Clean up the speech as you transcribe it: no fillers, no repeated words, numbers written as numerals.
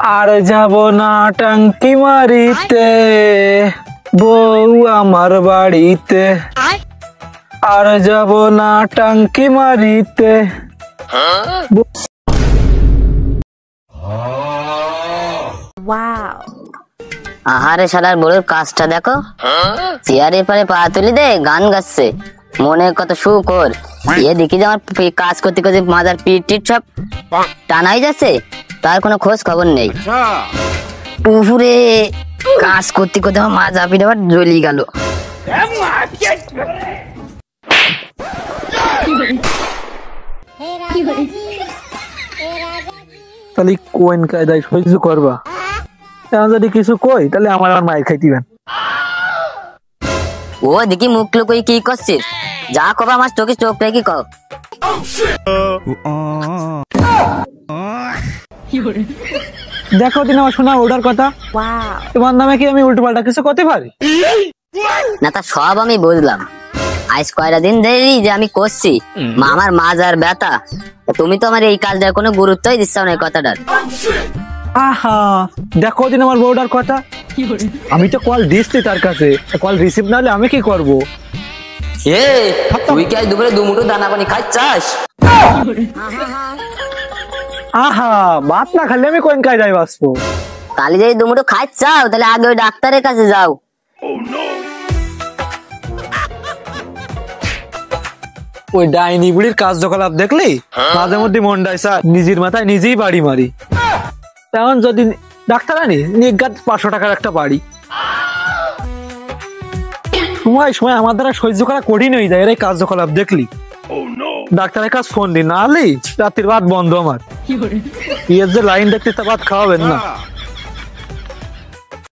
আর যাব না টাঙ্কি মারিতে, বউ আমার বাড়িতে। আর যাব না টাঙ্কি মারিতে। আহারে শালার বড়োর কাজটা দেখো, চেয়ারের পরে পা তুলি দে গান গাচ্ছে, মনে কত সুখ ওর। এ দেখি যে আমার কাজ করতে করতে মাজার পিঠ টিট সব টানাই যাচ্ছে, তার কোনো খোঁজ খবর নেই। পুকুরে কাজ করতে করতে আমার মাজা পিঠ আবার জ্বলিয়ে গেল। তাহলে কোন কায়দায় সহ্য করবা? এখন যদি কিছু কই তাহলে আমার আর মায়ের খাইতিবেন। ও দেখি মুখ লুকোই কি করছিস? যা কবা আমার চোখে চোখ রেখে কও। দেখো দিন আমার শোনা ওটার কথা, তোমার নামে কি আমি উল্টো পাল্টা কিছু করতে পারি? না তা সব আমি বুঝলাম, আজ কয়টা দিন দেরি যে আমি করছি, আমার মাজার ব্যথা, তুমি তো আমার এই কাজটার কোনো গুরুত্বই দিচ্ছ না এই কথাটার। আহা দেখো দিন আমার বউটার কথা, আমি তো কল দিচ্ছি তার কাছে, কল রিসিভ না হলে আমি কি করবো? তুই কি আজ দুপুরে দুমুঠো দানা পানি খাচ্ছাস? আহা ভাত না খালি আমি কোন কায়দায় বাঁচবো? কালি যদি দুমুঠো খাচ্ছাও তাহলে আগে ওই ডাক্তারের কাছে যাও। ওই ডাইনি বুড়ির কার্যকলাপ দেখলি মাঝে মধ্যে মন ডাইসা নিজের মাথায় নিজেই বাড়ি মারি। তেমন যদি ডাক্তার আনি নিজ্ঞাত 500 টাকার একটা বাড়ি, সময় সময় আমার দ্বারা সহ্য করা কঠিন হয়ে যায়। এর কার্যকলাপ দেখলি ডাক্তারের কাছে ফোন দি, না হলে রাত্রির ভাত বন্ধ আমার। যে লাইন দেখতে তা ভাত খাওয়াবেন না।